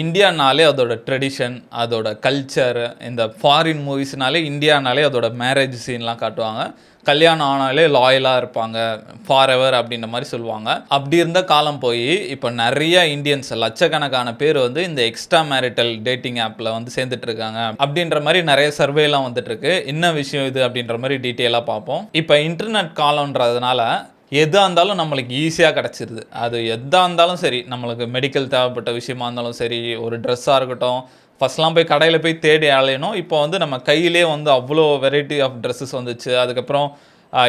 இந்தியானாலே அதோட ட்ரெடிஷன், அதோட கல்ச்சர், இந்த ஃபாரின் மூவிஸ்னாலே இந்தியானாலே அதோட மேரேஜ் சீன்லாம் காட்டுவாங்க. கல்யாணம் ஆனாலே லாயலாக இருப்பாங்க, ஃபார் எவர் அப்படின்ற மாதிரி சொல்லுவாங்க. அப்படி இருந்த காலம் போய் இப்போ நிறைய இந்தியன்ஸ் லட்சக்கணக்கான பேர் வந்து இந்த எக்ஸ்ட்ரா மேரிட்டல் டேட்டிங் ஆப்பில் வந்து சேர்ந்துட்டு இருக்காங்க அப்படின்ற மாதிரி நிறைய சர்வேலாம் வந்துட்டு இருக்கு. என்ன விஷயம் இது அப்படின்ற மாதிரி டீட்டெயிலாக பார்ப்போம். இப்போ இன்டர்நெட் காலம்ன்றதுனால எதாக இருந்தாலும் நம்மளுக்கு ஈஸியாக கிடச்சிருது. அது எதாக இருந்தாலும் சரி, நம்மளுக்கு மெடிக்கல் தேவைப்பட்ட விஷயமா இருந்தாலும் சரி, ஒரு ட்ரெஸ்ஸாக இருக்கட்டும், ஃபஸ்ட்லாம் போய் கடையில் போய் தேடி அலையணும். இப்போ வந்து நம்ம கையிலே வந்து அவ்வளோ வெரைட்டி ஆஃப் ட்ரெஸ்ஸஸ் வந்துச்சு. அதுக்கப்புறம்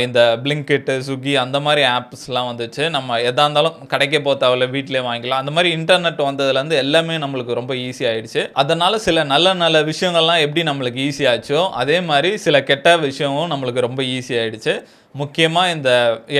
இந்த பிளிங்கிட், ஸ்விக்கி அந்த மாதிரி ஆப்ஸ்லாம் வந்துச்சு. நம்ம எதாக இருந்தாலும் கடைக்கே போக தேவையில்ல, வீட்டிலே வாங்கிக்கலாம். அந்த மாதிரி இன்டர்நெட் வந்ததுலேருந்து எல்லாமே நம்மளுக்கு ரொம்ப ஈஸி ஆகிடுச்சு. அதனால் சில நல்ல நல்ல விஷயங்கள்லாம் எப்படி நம்மளுக்கு ஈஸி ஆச்சோ அதே மாதிரி சில கெட்ட விஷயமும் நம்மளுக்கு ரொம்ப ஈஸி ஆகிடுச்சு. முக்கியமாக இந்த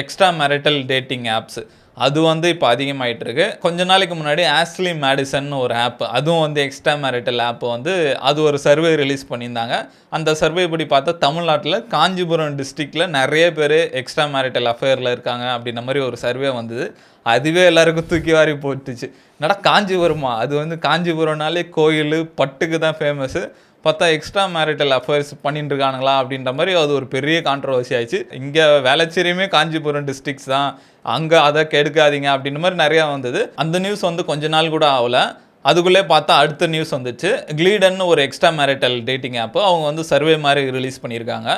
எக்ஸ்ட்ரா மேரிட்டல் டேட்டிங் ஆப்ஸ் அது வந்து இப்போ அதிகமாகிட்டு இருக்கு. கொஞ்ச நாளைக்கு முன்னாடி ஆஸ்லி மேடிசன் ஒரு ஆப், அதுவும் வந்து எக்ஸ்ட்ரா மேரிட்டல் ஆப் வந்து அது ஒரு சர்வே ரிலீஸ் பண்ணியிருந்தாங்க. அந்த சர்வே படி பார்த்தா தமிழ்நாட்டில் காஞ்சிபுரம் டிஸ்ட்ரிக்டில் நிறைய பேர் எக்ஸ்ட்ரா மேரிட்டல் அஃபேரில் இருக்காங்க அப்படின்ற மாதிரி ஒரு சர்வே வந்தது. அதுவே எல்லாருக்கும் தூக்கி வாரி போட்டுச்சு. என்னடா காஞ்சிபுரமா, அது வந்து காஞ்சிபுரம்னாலே கோயில் பட்டுக்கு தான் ஃபேமஸ்ஸு, பார்த்தா எக்ஸ்ட்ரா மேரிட்டல் அஃபேர்ஸ் பண்ணிட்டு இருக்கானுங்களா அப்படின்ற மாதிரி அது ஒரு பெரிய கான்ட்ரவர்சி ஆயிடுச்சு. இங்கே வேளச்சேரியுமே காஞ்சிபுரம் டிஸ்ட்ரிக்ஸ் தான், அங்கே அதை கெடுக்காதீங்க அப்படின்ற மாதிரி நிறையா வந்தது. அந்த நியூஸ் வந்து கொஞ்ச நாள் கூட ஆகலை, அதுக்குள்ளே பார்த்தா அடுத்த நியூஸ் வந்துச்சு. கிளீடன்னு ஒரு எக்ஸ்ட்ரா மேரிட்டல் டேட்டிங் ஆப்பு அவங்க வந்து சர்வே மாதிரி ரிலீஸ் பண்ணியிருக்காங்க.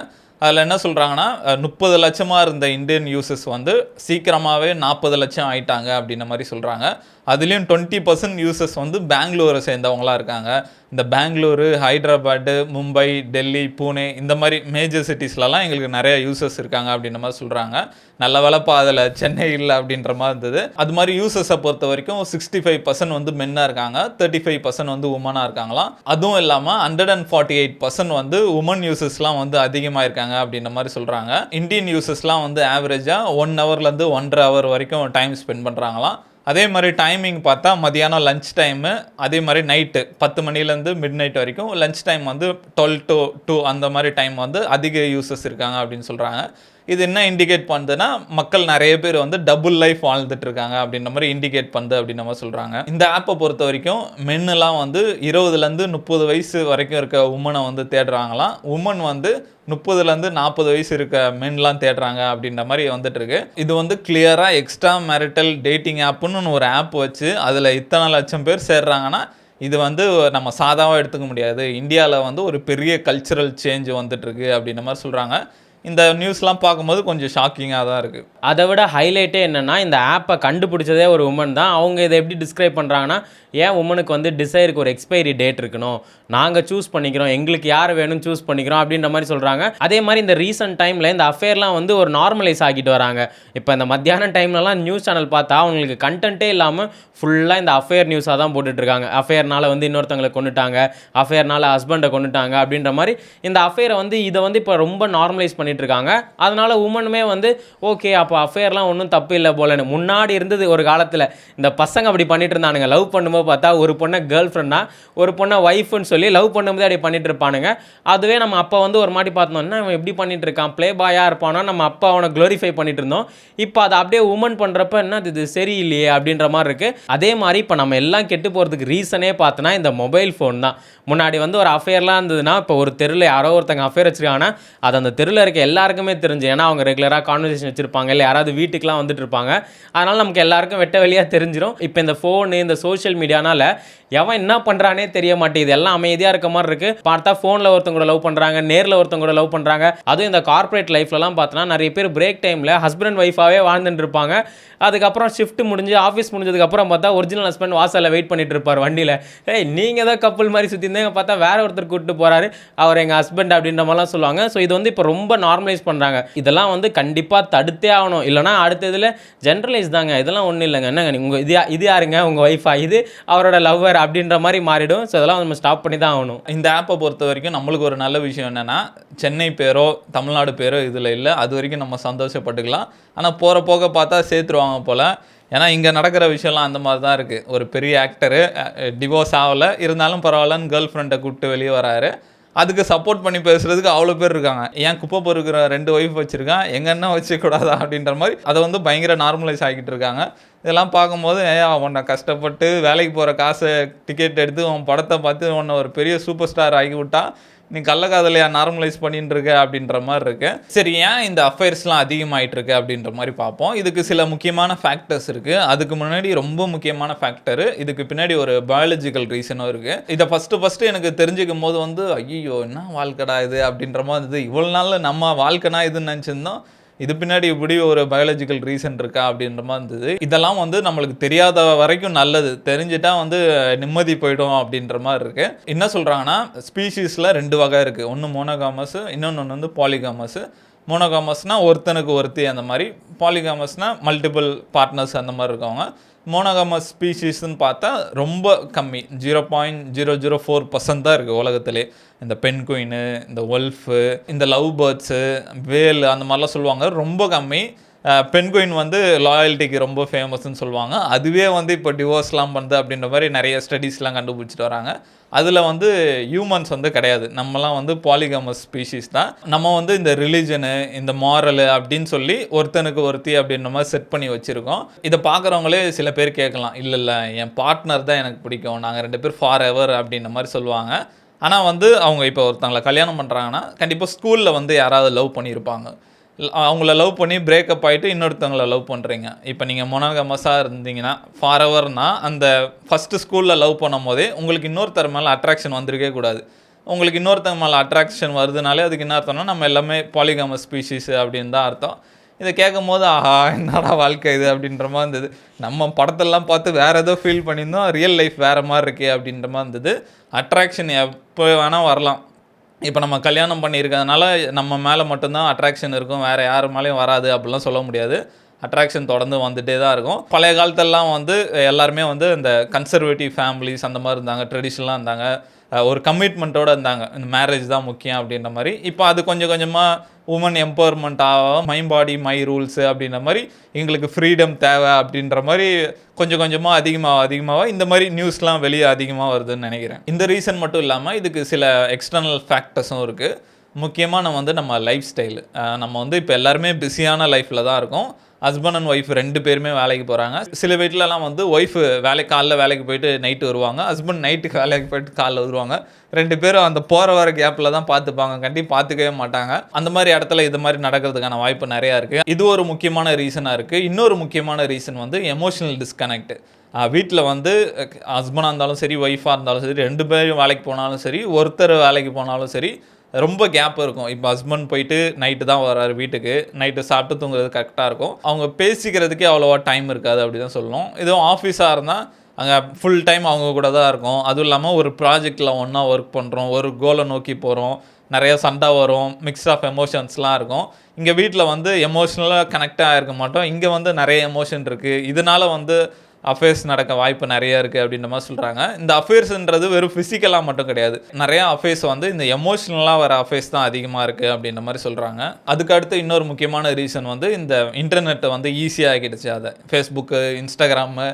அதில் என்ன சொல்கிறாங்கன்னா 30 லட்சமாக இருந்த இந்தியன் யூசர்ஸ் வந்து சீக்கிரமாகவே 40 லட்சம் ஆயிட்டாங்க அப்படின்ற மாதிரி சொல்கிறாங்க. அதுலேயும் 20% யூசர்ஸ் வந்து பெங்களூரை சேர்ந்தவங்களாம் இருக்காங்க. இந்த பெங்களூரு, ஹைதராபாடு, மும்பை, டெல்லி, பூனே இந்த மாதிரி மேஜர் சிட்டிஸ்லலாம் எங்களுக்கு நிறைய யூசர்ஸ் இருக்காங்க அப்படின்ற மாதிரி சொல்கிறாங்க. நல்ல வேலைப்பா அதில் சென்னை இல்லை அப்படின்ற மாதிரி இருந்தது. அது மாதிரி யூசர்ஸை பொறுத்த வரைக்கும் 65% வந்து மென்னாக இருக்காங்க, 35% வந்து உமனாக இருக்காங்களாம். அதுவும் இல்லாமல் 148% வந்து உமன் யூசர்ஸ்லாம் வந்து அதிகமாக இருக்காங்க அப்படின்ற மாதிரி சொல்கிறாங்க. இந்தியன் யூசர்ஸ்லாம் வந்து ஆவரேஜாக 1 ஹவர்லேருந்து 1.5 ஹவர் வரைக்கும் டைம் ஸ்பெண்ட் பண்ணுறாங்களாம். அதே மாதிரி டைமிங் பார்த்தா மதியானம் லஞ்ச் டைமு, அதே மாதிரி நைட்டு 10 மணிலேருந்து மிட் நைட் வரைக்கும் லஞ்ச் டைம் வந்து 12 to 2 அந்த மாதிரி டைம் வந்து அதிக யூசர்ஸ் இருக்காங்க அப்படின்னு சொல்கிறாங்க. இது என்ன இண்டிகேட் பண்ணுதுன்னா மக்கள் நிறைய பேர் வந்து டபுள் லைஃப் வாழ்ந்துட்டு இருக்காங்க அப்படின்ற மாதிரி இண்டிகேட் பண்ணுது அப்படின்னு நம்ம சொல்கிறாங்க. இந்த ஆப்பை பொறுத்த வரைக்கும் மென்னெல்லாம் வந்து 20லேருந்து 30 வயசு வரைக்கும் இருக்க உமனை வந்து தேடுறாங்களாம். உமன் வந்து 30லேருந்து 40 வயசு இருக்க மென்லாம் தேடுறாங்க அப்படின்ற மாதிரி வந்துட்டு இருக்கு. இது வந்து கிளியராக எக்ஸ்ட்ரா மேரிட்டல் டேட்டிங் ஆப்புன்னு ஒரு ஆப் வச்சு அதில் இத்தனை லட்சம் பேர் சேர்றாங்கன்னா இது வந்து நம்ம சாதாவாக எடுத்துக்க முடியாது. இந்தியாவில் வந்து ஒரு பெரிய கல்ச்சுரல் சேஞ்ச் வந்துட்டுருக்கு அப்படின்ற மாதிரி சொல்கிறாங்க. இந்த நியூஸ்லாம் பார்க்கும்போது கொஞ்சம் ஷாக்கிங்காக தான் இருக்குது. அதை விட ஹைலைட்டே என்னென்னா இந்த ஆப்பை கண்டுபிடிச்சதே ஒரு உமன் தான். அவங்க இதை எப்படி டிஸ்கிரைப் பண்ணுறாங்கன்னா, ஏன் உமனுக்கு வந்து டிசைருக்கு ஒரு எக்ஸ்பைரி டேட் இருக்கணும், நாங்கள் சூஸ் பண்ணிக்கிறோம், எங்களுக்கு யார் வேணும்னு சூஸ் பண்ணிக்கிறோம் அப்படின்ற மாதிரி சொல்கிறாங்க. அதே மாதிரி இந்த ரீசெண்ட் டைமில் இந்த அஃபேர்லாம் வந்து ஒரு நார்மலைஸ் ஆகிட்டு வராங்க. இப்போ இந்த மத்தியான டைம்லலாம் நியூஸ் சேனல் பார்த்தா அவங்களுக்கு கண்டென்ட்டே இல்லாமல் ஃபுல்லாக இந்த அஃபேர் நியூஸாக தான் போட்டுட்ருக்காங்க. அஃபேர்னால் வந்து இன்னொருத்தவங்களை கொண்டுட்டாங்க, அஃபேர்னால் ஹஸ்பண்டை கொண்டுட்டாங்க அப்படின்ற மாதிரி இந்த அஃபேரை வந்து இதை வந்து இப்போ ரொம்ப நார்மலைஸ் பண்ணிகிட்ருக்காங்க. அதனால் உமனுமே வந்து ஓகே அப்போ அஃபேர்லாம் ஒன்றும் தப்பு இல்லை போலன்னு. முன்னாடி இருந்தது ஒரு காலத்தில் இந்த பசங்க அப்படி பண்ணிட்டு இருந்தானுங்க. லவ் பண்ணும்போது பார்த்தா ஒரு பொண்ணை கேர்ள் ஃப்ரெண்டாக, ஒரு பொண்ணை ஒய்ஃப்னு சொல்லி லவ் பண்ணும்போது அப்படி பண்ணிட்டு இருப்பானுங்க. அதுவே நம்ம அப்போ வந்து ஒரு மாட்டி பார்த்தோம்னா அவன் எப்படி பண்ணிட்டு இருக்கான், ப்ளே பாயாக இருப்பானா, நம்ம அப்போ அவனை க்ளோரிஃபை பண்ணிட்டு இருந்தோம். இப்போ அதை அப்படியே உமன் பண்ணுறப்ப என்ன இது சரியில்லையே அப்படின்ற மாதிரி இருக்குது. அதே மாதிரி இப்போ நம்ம எல்லாம் கெட்டு போகிறதுக்கு ரீசனே பார்த்தோன்னா இந்த மொபைல் ஃபோன் தான். முன்னாடி வந்து ஒரு அஃபேர்லாம் இருந்ததுன்னா இப்போ ஒரு தெருவில் யாரோ ஒருத்தங்க அஃபேர் வச்சுருக்காங்கன்னா அது அந்த தெருவில் இருக்க எல்லாருக்குமே தெரிஞ்சு. ஏன்னா அவங்க ரெகுலராக கான்வர்சேஷன் வச்சுருப்பாங்க, இல்லை யாராவது வீட்டுக்கெலாம் வந்துட்டு இருப்பாங்க. அதனால் நமக்கு எல்லாருக்கும் வெட்ட வெளியாக தெரிஞ்சிடும். இப்போ இந்த ஃபோனு, இந்த சோஷியல் மீடியானால எவன் என்ன பண்ணுறானே தெரிய மாட்டேங்குது. எல்லாம் அமைதியாக இருக்க மாதிரி இருக்குது. பார்த்தா ஃபோனில் ஒருத்தங்க கூட லவ் பண்ணுறாங்க, நேரில் ஒருத்தங்க கூட லவ் பண்ணுறாங்க. அதுவும் இந்த கார்ப்பரேட் லைஃப்லலாம் பார்த்தோன்னா நிறைய பேர் பிரேக் டைமில் ஹஸ்பண்ட் அண்ட் ஒய்ஃபாகவே வாழ்ந்துட்டு இருப்பாங்க. அதுக்கப்புறம் ஷிஃப்ட் முடிஞ்சு ஆஃபீஸ் முடிஞ்சதுக்கப்புறம் பார்த்தா ஒரிஜினல் ஹஸ்பண்ட் வாசலில் வெயிட் பண்ணிட்டு இருப்பார் வண்டியில். நீங்கள் தான் கப்பல் மாதிரி சுற்றிருந்தேங்க, பார்த்தா வேற ஒருத்தர் கூப்பிட்டு போகிறாரு, அவர் எங்கள் ஹஸ்பண்ட் அப்படின்ற மாதிரிலாம் சொல்லுவாங்க. ஸோ இது வந்து இப்போ ரொம்ப நார்மலைஸ் பண்ணுறாங்க. இதெல்லாம் வந்து கண்டிப்பாக தடுத்தே ஆகணும். இல்லைனா அடுத்த இதில் ஜென்ரலைஸ் தாங்க, இதெல்லாம் ஒன்றும் இல்லைங்க, என்னங்க உங்கள் இது யாருங்க உங்கள் ஒய்ஃபா, இது அவரோட லவ்வர் அப்படின்ற மாதிரி மாறிடும். ஸோ இதெல்லாம் நம்ம ஸ்டாப் பண்ணி தான் ஆகணும். இந்த ஆப்பை பொறுத்த வரைக்கும் நம்மளுக்கு ஒரு நல்ல விஷயம் என்னென்னா சென்னை பேரோ தமிழ்நாடு பேரோ இதில் இல்லை. அது வரைக்கும் நம்ம சந்தோஷப்பட்டுக்கலாம். ஆனால் போகிற போக பார்த்தா சேர்த்துருவாங்க போல். ஏன்னா இங்கே நடக்கிற விஷயம்லாம் அந்த மாதிரி தான் இருக்குது. ஒரு பெரிய ஆக்டரு டிவோர்ஸ் ஆகலை, இருந்தாலும் பரவாயில்லன்னு கேர்ள் ஃப்ரெண்டை கூப்பிட்டு வெளியே வராரு. அதுக்கு சப்போர்ட் பண்ணி பேசுறதுக்கு அவ்வளோ பேர் இருக்காங்க. ஏன் குப்பை பொறுக்கிற 2 ஒய்ஃப் வச்சுருக்கான், எங்கள் அண்ணன் வச்சுக்கூடாதா அப்படின்ற மாதிரி அதை வந்து பயங்கர நார்மலைஸ் ஆகிட்டு இருக்காங்க. இதெல்லாம் பார்க்கும்போது உன்னை கஷ்டப்பட்டு வேலைக்கு போகிற காசை டிக்கெட் எடுத்து உன் படத்தை பார்த்து உன்னை ஒரு பெரிய சூப்பர் ஸ்டார் ஆகி விட்டா நீ கள்ளக்காதலையா நார்மலைஸ் பண்ணிட்டு இருக்க அப்படின்ற மாதிரி இருக்கு. சரி, ஏன் இந்த அஃபேர்ஸ்லாம் அதிகமாயிட்டு இருக்கு அப்படின்ற மாதிரி பார்ப்போம். இதுக்கு சில முக்கியமான ஃபேக்டர்ஸ் இருக்கு. அதுக்கு முன்னாடி ரொம்ப முக்கியமான ஃபேக்டர், இதுக்கு பின்னாடி ஒரு பயாலஜிக்கல் ரீசனும் இருக்கு. இதை ஃபர்ஸ்ட் எனக்கு தெரிஞ்சுக்கும் போது வந்து ஐயோ என்ன வாழ்க்கடா இது அப்படின்ற மாதிரி இருந்தது. இவ்வளோ நாள் நம்ம வாழ்க்கைனா இதுன்னு நினச்சிருந்தோம், இது பின்னாடி இப்படி ஒரு பயாலஜிக்கல் ரீசன் இருக்கா அப்படின்ற மாதிரி இருந்தது. இதெல்லாம் வந்து நம்மளுக்கு தெரியாத வரைக்கும் நல்லது, தெரிஞ்சுட்டா வந்து நிம்மதி போயிடும் அப்படின்ற மாதிரி இருக்கு. என்ன சொல்றாங்கன்னா, ஸ்பீஷீஸில் 2 வகை இருக்கு. ஒன்று மோனோகாமஸ், இன்னொன்று வந்து பாலிகாமஸ். மோனோகாமஸ்னால் ஒருத்தனுக்கு ஒருத்தி அந்த மாதிரி, பாலிகாமஸ்னால் மல்டிபிள் பார்ட்னர்ஸ் அந்த மாதிரி இருக்கவங்க. மோனோகாமஸ் ஸ்பீஷீஸ்ன்னு பார்த்தா ரொம்ப கம்மி, 0.004% தான் இருக்குது உலகத்திலே. இந்த பென்குயினு, இந்த ஒல்ஃபு, இந்த லவ் பேர்ட்ஸு, வேல் அந்த மாதிரிலாம் சொல்லுவாங்க, ரொம்ப கம்மி. பென்குயின் வந்து லாயல்ட்டிக்கு ரொம்ப ஃபேமஸ்ன்னு சொல்லுவாங்க. அதுவே வந்து இப்போ டிவோர்ஸ்லாம் பண்ணுது அப்படின்ற மாதிரி நிறைய ஸ்டடீஸ்லாம் கண்டுபிடிச்சிட்டு வராங்க. அதில் வந்து ஹியூமன்ஸ் வந்து கிடையாது, நம்மலாம் வந்து பாலிகாமஸ் ஸ்பீஷீஸ் தான். நம்ம வந்து இந்த ரிலிஜனு, இந்த மாரலு அப்படின்னு சொல்லி ஒருத்தனுக்கு ஒருத்தி அப்படின்ற மாதிரி செட் பண்ணி வச்சுருக்கோம். இதை பார்க்குறவங்களே சில பேர் கேட்கலாம், இல்லை என் பார்ட்னர் தான் எனக்கு பிடிக்கும், நாங்கள் 2 பேர் ஃபார் எவர் அப்படின்ற மாதிரி சொல்லுவாங்க. ஆனால் வந்து அவங்க இப்போ ஒருத்தவங்களை கல்யாணம் பண்ணுறாங்கன்னா கண்டிப்பாக ஸ்கூலில் வந்து யாராவது லவ் பண்ணியிருப்பாங்க. அவங்கள லவ் பண்ணி பிரேக்கப் ஆகிட்டு இன்னொருத்தவங்கள லவ் பண்ணுறீங்க. இப்போ நீங்கள் மோனோகாமஸாக இருந்தீங்கன்னா ஃபார் எவர்னால் அந்த ஃபஸ்ட்டு ஸ்கூலில் லவ் பண்ணும் போதே உங்களுக்கு இன்னொருத்தர் மேலே அட்ராக்ஷன் வந்திருக்கே கூடாது. உங்களுக்கு இன்னொருத்தங்க மேலே அட்ராக்ஷன் வருதுனாலே அதுக்கு என்ன அர்த்தம்னா நம்ம எல்லாமே பாலிகாமஸ் ஸ்பீஷீஸு அப்படின்னு தான் அர்த்தம். இதை கேட்கும் போது ஆஹா என்னடா வாழ்க்கை இது அப்படின்ற மாதிரி இருந்தது. நம்ம படத்தெல்லாம் பார்த்து வேறு ஏதோ ஃபீல் பண்ணியிருந்தோம், ரியல் லைஃப் வேறு மாதிரி இருக்கே அப்படின்ற மாதிரி இருந்தது. அட்ராக்ஷன் எப்போ வேணால் வரலாம். இப்போ நம்ம கல்யாணம் பண்ணியிருக்கிறதுனால நம்ம மேலே மட்டும்தான் அட்ராக்ஷன் இருக்கும், வேறு யார் மேலேயும் வராது அப்படிலாம் சொல்ல முடியாது. அட்ராக்ஷன் தொடர்ந்து வந்துகிட்டே தான் இருக்கும். பழைய காலத்தெல்லாம் வந்து எல்லாருமே வந்து இந்த கன்சர்வேட்டிவ் ஃபேமிலிஸ் அந்த மாதிரி இருந்தாங்க, ட்ரெடிஷ்னலாக இருந்தாங்க, ஒரு கமிட்மெண்ட்டோடு இருந்தாங்க, இந்த மேரேஜ் தான் முக்கியம் அப்படின்ற மாதிரி. இப்போ அது கொஞ்சம் கொஞ்சமாக உமன் எம்பவர்மெண்ட் ஆகும், மை பாடி மை ரூல்ஸு அப்படின்ற மாதிரி, எங்களுக்கு ஃப்ரீடம் தேவை அப்படின்ற மாதிரி கொஞ்சம் கொஞ்சமாக அதிகமாக இந்த மாதிரி நியூஸ்லாம் வெளியே அதிகமாக வருதுன்னு நினைக்கிறேன். இந்த ரீசன் மட்டும் இல்லாமல் இதுக்கு சில எக்ஸ்டர்னல் ஃபேக்டர்ஸும் இருக்குது. முக்கியமாக நம்ம லைஃப் ஸ்டைலு, நம்ம வந்து இப்போ எல்லாருமே பிஸியான லைஃப்பில் தான் இருக்கோம். ஹஸ்பண்ட் அண்ட் ஒய்ஃப் 2 பேருமே வேலைக்கு போகிறாங்க. சில வீட்டிலலாம் வந்து ஒய்ஃபு காலைல வேலைக்கு போயிட்டு நைட்டு வருவாங்க, ஹஸ்பண்ட் நைட்டுக்கு வேலைக்கு போயிட்டு காலைல வருவாங்க. 2 பேரும் அந்த போகிற வர கேப்பில் தான் பார்த்துப்பாங்க, கண்டிப்பாக பார்த்துக்கவே மாட்டாங்க. அந்த மாதிரி இடத்துல இது மாதிரி நடக்கிறதுக்கான வாய்ப்பு நிறையா இருக்குது. இது ஒரு முக்கியமான ரீசனாக இருக்குது. இன்னொரு முக்கியமான ரீசன் வந்து எமோஷனல் டிஸ்கனெக்ட். வீட்டில் வந்து ஹஸ்பண்டாக இருந்தாலும் சரி, ஒய்ஃபாக இருந்தாலும் சரி, 2 பேரும் வேலைக்கு போனாலும் சரி, ஒருத்தர் வேலைக்கு போனாலும் சரி, ரொம்ப கேப் இருக்கும். இப்போ ஹஸ்பண்ட் போயிட்டு நைட்டு தான் வர்றாரு வீட்டுக்கு, நைட்டு சாப்பிட்டு தூங்குறது கரெக்டாக இருக்கும். அவங்க பேசிக்கிறதுக்கே அவ்வளோவா டைம் இருக்காது அப்படி தான் சொல்லணும். இதுவும் ஆஃபீஸாக இருந்தால் அங்கே ஃபுல் டைம் அவங்க கூட தான் இருக்கும். அதுவும் இல்லாமல் ஒரு ப்ராஜெக்டில் ஒன்றா ஒர்க் பண்ணுறோம், ஒரு கோலை நோக்கி போகிறோம், நிறைய சண்டை வரும், மிக்ஸ் ஆஃப் எமோஷன்ஸ்லாம் இருக்கும். இங்கே வீட்டில் வந்து எமோஷ்னலாக கனெக்டாக இருக்க மாட்டோம், இங்கே வந்து நிறைய எமோஷன் இருக்குது. இதனால் வந்து அஃபேர்ஸ் நடக்க வாய்ப்பு நிறைய இருக்குது அப்படின்ற மாதிரி சொல்கிறாங்க. இந்த அஃபேர்ஸ்ன்றது வெறும் ஃபிசிக்கலாக மட்டும் கிடையாது, நிறையா அஃபேர்ஸ் வந்து இந்த எமோஷ்னலாக வர அஃபேர்ஸ் தான் அதிகமாக இருக்குது அப்படின்ற மாதிரி சொல்கிறாங்க. அதுக்கு அடுத்து இன்னொரு முக்கியமான ரீசன் வந்து இந்த இன்டர்நெட்டை வந்து ஈஸியாக ஆகிடுச்சு. அதை ஃபேஸ்புக்கு, இன்ஸ்டாகிராமு,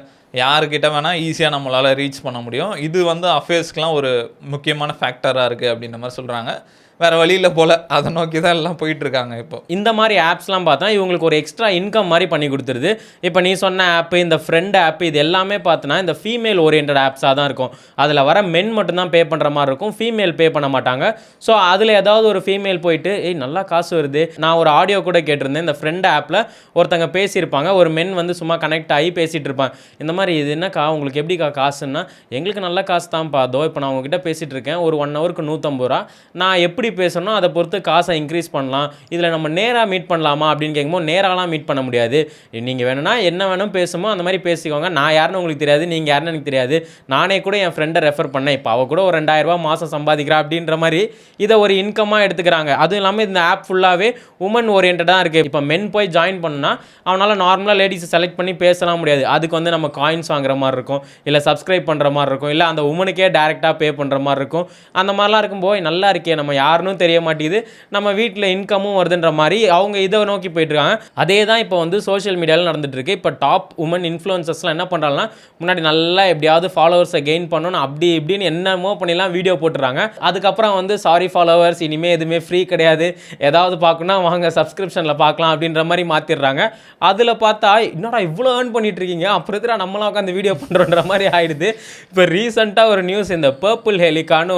யாருக்கிட்ட வேணால் ஈஸியாக நம்மளால் ரீச் பண்ண முடியும். இது வந்து அஃபேர்ஸ்க்கெலாம் ஒரு முக்கியமான ஃபேக்டராக இருக்குது அப்படின்ற மாதிரி சொல்கிறாங்க. வேறு வழியில் போல் அதை நோக்கி தான் எல்லாம் போயிட்டுருக்காங்க. இப்போ இந்த மாதிரி ஆப்ஸ்லாம் பார்த்தா இவங்களுக்கு ஒரு எக்ஸ்ட்ரா இன்கம் மாதிரி பண்ணி கொடுத்துருது. இப்போ நீ சொன்ன ஆப்பு, இந்த ஃப்ரெண்ட் ஆப், இது எல்லாமே பார்த்தோன்னா இந்த ஃபீமேல் ஓரியன்ட் ஆப்ஸாக தான் இருக்கும். அதில் வர மென் மட்டும்தான் பே பண்ணுற மாதிரி இருக்கும், ஃபீமேல் பே பண்ண மாட்டாங்க. ஸோ அதில் ஏதாவது ஒரு ஃபீமேல் போயிட்டு நல்லா காசு வருது. நான் ஒரு ஆடியோ கூட கேட்டிருந்தேன், இந்த ஃப்ரெண்ட் ஆப்பில் ஒருத்தங்க பேசியிருப்பாங்க, ஒரு மென் வந்து சும்மா கனெக்ட் ஆகி பேசிகிட்டு இருப்பாங்க. இந்த மாதிரி இது என்னக்கா உங்களுக்கு எப்படிக்கா காசுன்னா, எங்களுக்கு நல்ல காசு தான் பாதோ, இப்போ நான் உங்ககிட்ட பேசிகிட்டு இருக்கேன், ஒரு 1 ஹவருக்கு 150 ரூபா, நான் எப்படி பேசணும் அதை பொறுத்து காசை இன்க்ரீஸ் பண்ணலாம், இதில் நம்ம நேராக மீட் பண்ணலாமா அப்படின்னு கேட்கும்போது நேராகலாம் மீட் பண்ண முடியாது, நீங்கள் வேணும்னா என்ன வேணும் பேசுமோ அந்த மாதிரி பேசிக்கோங்க, நான் யாருன்னு உங்களுக்கு தெரியாது, நீங்கள் யாருன்னு எனக்கு தெரியாது, நானே கூட என் ஃப்ரெண்டை ரெஃபர் பண்ணேன், இப்போ அவள் கூட ஒரு 2000 ரூபா மாதம் சம்பாதிக்கிறா அப்படின்ற மாதிரி இதை ஒரு இன்கமாக எடுத்துக்கிறாங்க. அதுவும் இல்லாமல் இந்த ஆப் ஃபுல்லாகவே உமன் ஓரியன்டாக இருக்குது. இப்போ மென் போய் ஜாயின் பண்ணா அவனால் நார்மலாக லேடிஸை செலக்ட் பண்ணி பேசலாம் முடியாது, அதுக்கு வந்து நம்ம காயின்ஸ் வாங்குற மாதிரி இருக்கும், இல்லை சப்ஸ்கிரைப் பண்ணுற மாதிரி இருக்கும், இல்லை அந்த உமனுக்கே டேரெக்டாக பே பண்ணுற மாதிரி இருக்கும். அந்த மாதிரிலாம் இருக்கும்போது நல்லா இருக்கே, நம்ம யார் யாருன்னு தெரிய மாட்டேங்குது, நம்ம வீட்டில் இன்கமும் வருதுன்ற மாதிரி அவங்க இதை நோக்கி போயிட்டுருக்காங்க. அதே தான் இப்போ வந்து சோஷியல் மீடியாவில் நடந்துட்டு இருக்கு. இப்போ டாப் உமன் இன்ஃப்ளூயன்சர்ஸ்லாம் என்ன பண்ணுறாங்கன்னா, முன்னாடி நல்லா எப்படியாவது ஃபாலோவர்ஸை கெயின் பண்ணணும் அப்படி இப்படின்னு என்னமோ பண்ணிலாம் வீடியோ போட்டுறாங்க. அதுக்கப்புறம் வந்து சாரி ஃபாலோவர்ஸ், இனிமேல் எதுவுமே ஃப்ரீ கிடையாது, ஏதாவது பார்க்கணும்னா வாங்க சப்ஸ்கிரிப்ஷனில் பார்க்கலாம் அப்படின்ற மாதிரி மாற்றிடுறாங்க. அதில் பார்த்தா என்னடா இவ்வளோ ஏர்ன் பண்ணிட்டு இருக்கீங்க, அப்புறம் எதிராக நம்மளாம் உட்காந்து வீடியோ பண்ணுறோன்ற மாதிரி ஆயிடுது. இப்போ ரீசெண்டாக ஒரு நியூஸ், இந்த பர்பிள் ஹெலிகான்னு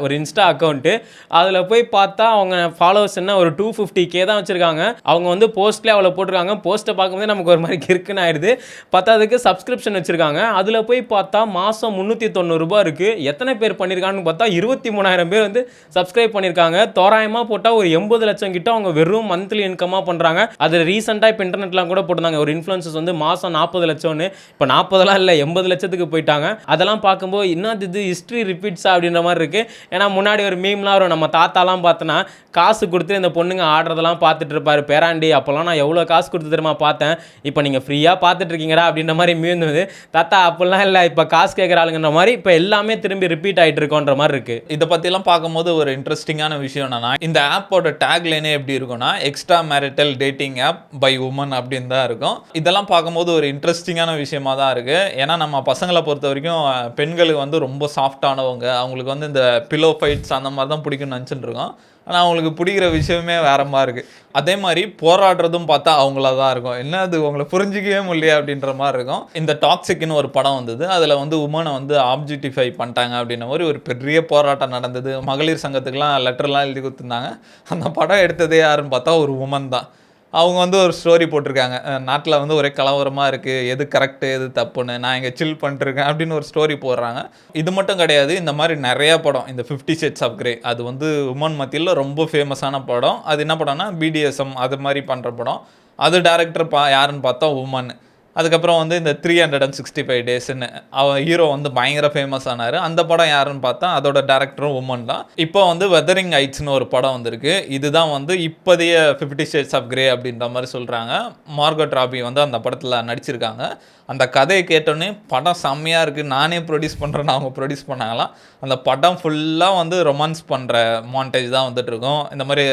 ஒரு இன்ஸ்டா அக்கௌண்ட்டு, அதில் போய் பார்த்தா அவங்க ஃபாலோவர்ஸ் என்ன ஒரு 250K தான் வச்சுருக்காங்க. அவங்க வந்து போஸ்ட்லேயே அவ்வளோ போட்டிருக்காங்க. போஸ்ட்டை பார்க்கும்போது நமக்கு ஒரு மாதிரி கிறுக்குன்னு ஆயிடுது. பத்தாவதுக்கு சப்ஸ்கிரிப்ஷன் வச்சுருக்காங்க. அதில் போய் பார்த்தா மாதம் 390 ரூபா இருக்குது. எத்தனை பேர் பண்ணியிருக்காங்கன்னு பார்த்தா 23,000 பேர் வந்து சப்ஸ்கிரைப் பண்ணியிருக்காங்க. தோராயமாக போட்டால் ஒரு 80 லட்சம் கிட்ட அவங்க வெறும் மந்த்லி இன்கமாக பண்ணுறாங்க. அது ரீசெண்டாக இப்போ இன்டர்நெட்லாம் கூட போட்டிருந்தாங்க, ஒரு இன்ஃப்ளூயன்சர்ஸ் வந்து மாதம் 40 லட்சம்னு. இப்போ 40லாம் இல்லை, 80 லட்சத்துக்கு போயிட்டாங்க. அதெல்லாம் பார்க்கும்போது இன்னும் இது ஹிஸ்ட்ரி ரிப்பீட்ஸா அப்படின்ற மாதிரி இருக்குது. ஏன்னா முன்னாடி ஒரு மீம்லாம் வரும், நம்ம தாத்தாலாம் பார்த்தோன்னா காசு கொடுத்து இந்த பொண்ணுங்க ஆடுறதெல்லாம் பார்த்துட்டு இருப்பாரு, பேராண்டி அப்போல்லாம் நான் எவ்வளோ காசு கொடுத்து தெரியுமா பார்த்தேன், இப்போ நீங்கள் ஃப்ரீயாக பார்த்துட்டு இருக்கீங்கடா அப்படின்ற மாதிரி மீந்துது. தாத்தா அப்படிலாம் இல்லை, இப்போ காசு கேட்குற ஆளுங்கன்ற மாதிரி இப்போ எல்லாமே திரும்பி ரிப்பீட் ஆகிட்டு இருக்கோன்ற மாதிரி இருக்குது. இதை பற்றிலாம் பார்க்கும்போது ஒரு இன்ட்ரெஸ்டிங்கான விஷயம் என்னன்னா, இந்த ஆப்போட டேக்லைனே எப்படி இருக்கும்னா, extra marital dating app by women அப்படின்னு தான் இருக்கும். இதெல்லாம் பார்க்கும்போது ஒரு இன்ட்ரெஸ்டிங்கான விஷயமா தான் இருக்குது. ஏன்னா நம்ம பசங்களை பொறுத்த வரைக்கும் பெண்களுக்கு வந்து ரொம்ப சாஃப்டானவங்க, அவங்களுக்கு வந்து இந்த பிலோ ஃபைட்ஸ் அந்த மாதிரி தான் பிடிக்கும்னு நினச்சிட்டு இருக்கோம். ஆனால் அவங்களுக்கு பிடிக்கிற விஷயமே வேற மாதிரி இருக்குது. அதே மாதிரி போராடுறதும் பார்த்தா அவங்களா தான் இருக்கும். என்ன அது உங்களை புரிஞ்சிக்கவே முடியல அப்படின்ற மாதிரி இருக்கும். இந்த டாக்ஸிக்னு ஒரு படம் வந்தது, அதில் வந்து உமனை வந்து ஆப்ஜெக்டிஃபை பண்ணிட்டாங்க அப்படின்ற மாதிரி ஒரு பெரிய போராட்டம் நடந்தது. மகளிர் சங்கத்துக்கெலாம் லெட்டர்லாம் எழுதி கொடுத்துருந்தாங்க. அந்த படம் எடுத்ததே யாருன்னு பார்த்தா ஒரு உமன் தான். அவங்க வந்து ஒரு ஸ்டோரி போட்டிருக்காங்க, நாட்டில் வந்து ஒரே கலவரமாக இருக்குது, எது கரெக்டு எது தப்புன்னு, நான் இங்கே சில் பண்ணிட்டுருக்கேன் அப்படின்னு ஒரு ஸ்டோரி போடுறாங்க. இது மட்டும் கிடையாது, இந்த மாதிரி நிறையா படம், இந்த 50 Shades of Grey அது வந்து உமன் மத்தியில் ரொம்ப ஃபேமஸான படம். அது என்ன படம்னா BDSM அது மாதிரி பண்ணுற படம். அது டேரக்டர் யாருன்னு பார்த்தா உமன். அதுக்கப்புறம் வந்து இந்த 365 டேஸ்ன்னு அவன் ஹீரோ வந்து பயங்கர ஃபேமஸ் ஆனார். அந்த படம் யாருன்னு பார்த்தா அதோட டேரக்டரும் உமன் தான். இப்போ வந்து வெதரிங் ஹைட்ஸ்னு ஒரு படம் வந்திருக்கு. இதுதான் வந்து இப்போதைய 50 Shades of Grey அப்படின்ற மாதிரி சொல்கிறாங்க. மார்கட் ராபி வந்து அந்த படத்தில் நடிச்சிருக்காங்க. அந்த கதையை கேட்டோன்னே படம் செம்மையாக இருக்குது, நானே ப்ரொடியூஸ் பண்ணுறேன்னு அவங்க ப்ரொடியூஸ் பண்ணாங்களாம். அந்த படம் ஃபுல்லாக வந்து ரொமான்ஸ் பண்ணுற மாண்டேஜ் தான் வந்துட்டுருக்கும். இந்த மாதிரி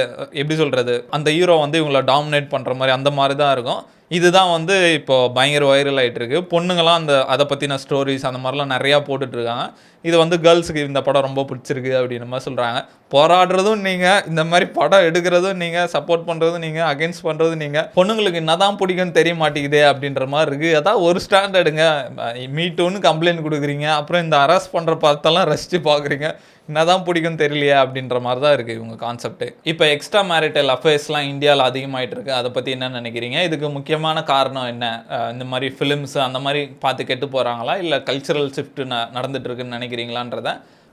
எப்படி சொல்கிறது, அந்த ஹீரோ வந்து இவங்கள டாமினேட் பண்ணுற மாதிரி அந்த மாதிரி தான் இருக்கும். இதுதான் வந்து இப்போ பயங்கர வைரல் ஆகிட்டு இருக்கு. பொண்ணுங்களாம் அதை பற்றின ஸ்டோரிஸ் அந்த மாதிரிலாம் நிறையா போட்டுட்ருக்காங்க. இது வந்து கேர்ள்ஸுக்கு இந்த படம் ரொம்ப பிடிச்சிருக்கு அப்படின்ற மாதிரி சொல்கிறாங்க. போராடுறதும் நீங்கள், இந்த மாதிரி படம் எடுக்கிறதும் நீங்கள், சப்போர்ட் பண்ணுறதும் நீங்கள், அகென்ஸ்ட் பண்ணுறதும் நீங்கள். பொண்ணுங்களுக்கு என்ன தான் பிடிக்கும்னு தெரிய மாட்டேங்குதே அப்படின்ற மாதிரி இருக்குது. அதான் ஒரு ஸ்டாண்ட் எடுங்க, மீட்டுன்னு கம்ப்ளைண்ட் கொடுக்குறீங்க, அப்புறம் இந்த அரெஸ்ட் பண்ணுற பார்த்தெல்லாம் ரசித்து பார்க்குறீங்க, என்னதான் பிடிக்கும்னு தெரியலையா அப்படின்ற மாதிரி தான் இருக்குது இவங்க கான்செப்ட்டு. இப்போ எக்ஸ்ட்ரா மேரிட்டல் அஃபேர்ஸ்லாம் இந்தியாவில் அதிகமாகிட்டு இருக்குது. அதை பற்றி என்ன நினைக்கிறீங்க? இதுக்கு முக்கியமான காரணம் என்ன? இந்த மாதிரி ஃபிலிம்ஸ் அந்த மாதிரி பார்த்து கெட்டு போகிறாங்களா, இல்லை கல்ச்சுரல் ஷிஃப்ட் நடந்துட்டு இருக்குன்னு நினைக்கிறீங்களான்றத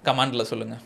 கமெண்ட்டில் சொல்லுங்கள்.